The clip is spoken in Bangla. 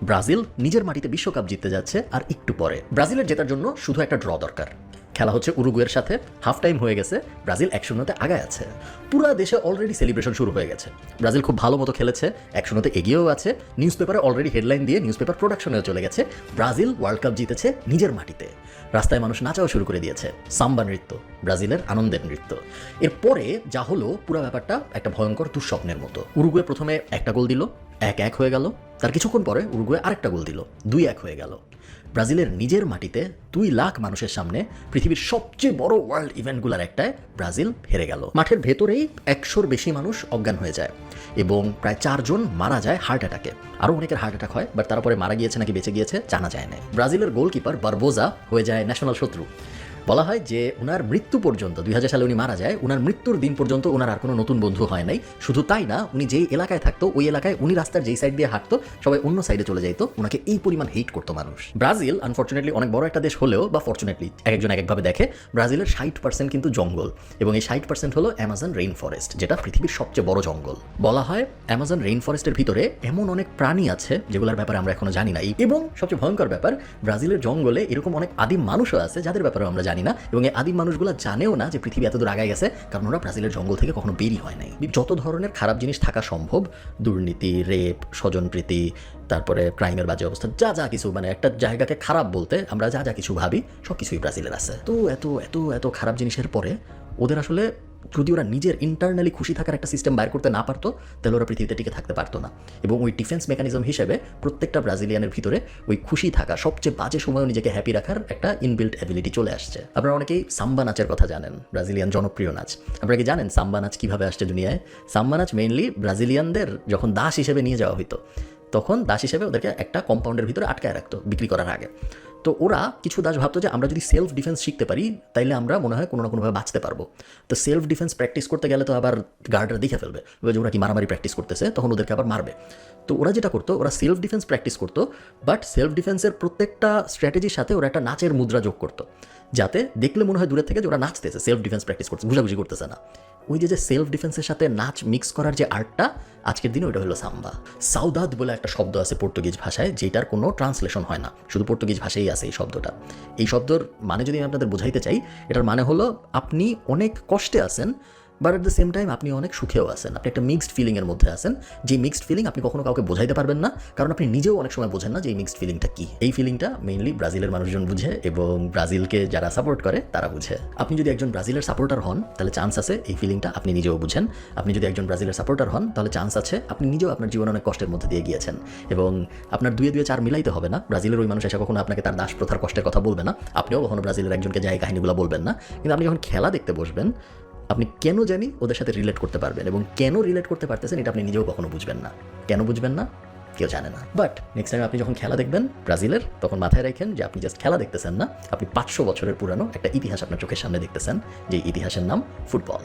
ব্রাজিল নিজের মাটিতে বিশ্বকাপ জিততে যাচ্ছে আর একটু পরে। ব্রাজিলের জেতার জন্য শুধু একটা ড্র দরকার। খেলা হচ্ছে উরুগুয়ের সাথে, হাফ টাইম হয়ে গেছে, ব্রাজিল 1-0 আগায় আছে। পুরা দেশে অলরেডি সেলিব্রেশন শুরু হয়ে গেছে। ব্রাজিল খুব ভালো মতো খেলেছে, 1-0 এগিয়েও আছে। নিউজ পেপারে অলরেডি হেডলাইন দিয়ে নিউজ পেপার প্রোডাকশনেও চলে গেছে, ব্রাজিল ওয়ার্ল্ড কাপ জিতেছে নিজের মাটিতে। রাস্তায় মানুষ নাচাও শুরু করে দিয়েছে, সাম্বা নৃত্য, ব্রাজিলের আনন্দের নৃত্য। এরপরে যা হলো পুরো ব্যাপারটা একটা ভয়ঙ্কর দুঃস্বপ্নের মতো। উরুগুয়ে প্রথমে একটা গোল দিল, 1-1 হয়ে গেল। তার কিছুক্ষণ পরে উরুগুয়ে আরেকটা গোল দিল, 2-1 হয়ে গেল। ব্রাজিলের নিজের মাটিতে 2 লাখ মানুষের সামনে পৃথিবীর সবচেয়ে বড় ওয়ার্ল্ড ইভেন্টগুলোর একটায় ব্রাজিল হেরে গেল। মাঠের ভেতরেই 100-র বেশি মানুষ অজ্ঞান হয়ে যায় এবং প্রায় 4 জন মারা যায় হার্ট অ্যাটাকে। আরও অনেকের হার্ট অ্যাটাক হয়, বাট তারপরে মারা গিয়েছে নাকি বেঁচে গিয়েছে জানা যায় না। ব্রাজিলের গোলকিপার বারবোজা হয়ে যায় ন্যাশনাল শত্রু। বলা হয় যে ওনার মৃত্যু পর্যন্ত, 2000 সালে উনি মারা যায়, ওনার মৃত্যুর দিন পর্যন্ত ওনার আর কোনো নতুন বন্ধু হয় নাই। শুধু তাই না, উনি যেই এলাকায় থাকতো ওই এলাকায় উনি রাস্তার যেই সাইড দিয়ে হাঁটতো সবাই অন্য সাইডে চলে যাইতো, ওনাকে এই পরিমাণ হেট করতো মানুষ। ব্রাজিল আনফর্চুনেটলি অনেক বড় একটা দেশ হলেও, বা ফর্চুনেটলি একজন একভাবে দেখে, ব্রাজিলের 60% কিন্তু জঙ্গল, এবং এই 60% হলো অ্যামাজন রেইন ফরেস্ট, যেটা পৃথিবীর সবচেয়ে বড় জঙ্গল। বলা হয় অ্যামাজন রেইন ফরেস্টের ভিতরে এমন অনেক প্রাণী আছে যেগুলোর ব্যাপারে আমরা এখনো জানি না। এবং সবচেয়ে ভয়ঙ্কর ব্যাপার, ব্রাজিলের জঙ্গলে এরকম অনেক আদিম মানুষও আছে যাদের ব্যাপারে আমরা জানি না, এবং এই আদিম মানুষগুলো জানেও না যে পৃথিবী এত দূর আগায় গেছে, কারণ ওরা ব্রাজিলের জঙ্গল থেকে কখনো বেরি হয় নাই। যত ধরনের খারাপ জিনিস থাকা সম্ভব, দুর্নীতি, রেপ, স্বজনপ্রীতি, তারপরে ক্রাইমের বাজে অবস্থা, যা যা কিছু, মানে একটা জায়গাকে খারাপ বলতে আমরা যা যা কিছু ভাবি সব কিছুই ব্রাজিলের আছে। তো এত এত এত খারাপ জিনিসের পরে ওদের আসলে যদি ওরা নিজের ইন্টারনালি খুশি থাকার একটা সিস্টেম বাইর করতে না পারতো, তাহলে ওরা পৃথিবীতে টিকে থাকতে পারতো না। এবং ওই ডিফেন্স মেকানিজম হিসেবে প্রত্যেকটা ব্রাজিলিয়ানের ভিতরে ওই খুশি থাকা, সবচেয়ে বাজে সময়ও নিজেকে হ্যাপি রাখার একটা ইনবিল্ট অ্যাবিলিটি চলে আসছে। আপনারা অনেকেই সাম্বা নাচের কথা জানেন, ব্রাজিলিয়ান জনপ্রিয় নাচ। আপনারা কি জানেন সাম্বা নাচ কীভাবে আসছে দুনিয়ায়? সাম্বা নাচ মেইনলি ব্রাজিলিয়ানদের যখন দাস হিসেবে নিয়ে যাওয়া হতো, তখন দাস হিসেবে ওদেরকে একটা কম্পাউন্ডের ভিতরে আটকায় রাখতো বিক্রি করার আগে। তো ওরা কিছু দাস ভাবতো যে আমরা যদি সেলফ ডিফেন্স শিখতে পারি তাইলে আমরা মনে হয় কোনো না কোনোভাবে বাঁচতে পারবো। তো সেলফ ডিফেন্স প্র্যাকটিস করতে গেলে তো আবার গার্ডরা দেখে ফেলবে যে ওরা কি মারামারি প্র্যাকটিস করতেছে, তখন ওদেরকে আবার মারবে। তো ওরা যেটা করতো, ওরা সেলফ ডিফেন্স প্র্যাকটিস করতো, বাট সেলফ ডিফেন্সের প্রত্যেকটা স্ট্র্যাটেজির সাথে ওরা একটা নাচের মুদ্রা যোগ করতো, যাতে দেখলে মনে হয় দূরের থেকে যে ওরা নাচতেছে, সেলফ ডিফেন্স প্র্যাকটিস করছে, বুঝাবুঝি করতেছে না। ওই যে সেলফ ডিফেন্সের সাথে নাচ মিক্স করার যে আর্টটা, আজকের দিনে ওটা হলো সাম্বা। সাউদাদ বলে একটা শব্দ আছে পর্তুগিজ ভাষায়, যেটার কোনো ট্রান্সলেশন হয় না, শুধু পর্তুগিজ ভাষাই আছে এই শব্দটা। এই শব্দর মানে যদি আমি আপনাদের বোঝাইতে চাই, এটার মানে হলো আপনি অনেক কষ্টে আছেন, but at the same time আপনি অনেক সুখেও আছেন। আপনি একটা মিক্সড ফিলিংয়ের মধ্যে আছেন, যে মিক্সড ফিলিং আপনি কখনো কাউকে বোঝাইতে পারবেন না, কারণ আপনি নিজেও অনেক সময় বোঝেন না যে এই মিক্সড ফিলিংটা কী। এই ফিলিংটা মেইনলি ব্রাজিলের মানুষজন বুঝে, এবং ব্রাজিলকে যারা সাপোর্ট করে তারা বুঝে। আপনি যদি একজন ব্রাজিলের সাপোর্টার হন, তাহলে চান্স আছে এই ফিলিংটা আপনি নিজেও বুঝেন। আপনি যদি একজন ব্রাজিলের সাপোর্টার হন, তাহলে চান্স আছে আপনি নিজেও আপনার জীবনে অনেক কষ্টের মধ্যে দিয়ে গিয়েছেন, এবং আপনার 2-2 4 মিলাইতে হবে না। ব্রাজিলের ওই মানুষ এসে কখনো আপনাকে তার দাস প্রথার কষ্টের কথা বলবে না, আপনিও কখনো ব্রাজিলের একজনকে যাই কাহিনীগুলো বলবেন না। কিন্তু আপনি যখন খেলা দেখতে বসবেন, আপনি কেন জানি ওদের সাথে রিলেট করতে পারবেন, এবং কেন রিলেট করতে পারতেছেন এটা আপনি নিজেও কখনো বুঝবেন না। কেন বুঝবেন না কেউ জানে না। বাট নেক্সট টাইম আপনি যখন খেলা দেখবেন ব্রাজিলের, তখন মাথায় রাখেন যে আপনি জাস্ট খেলা দেখতেছেন না, আপনি 500 বছরের পুরানো একটা ইতিহাস আপনার চোখের সামনে দেখতেছেন, যে ইতিহাসের নাম ফুটবল।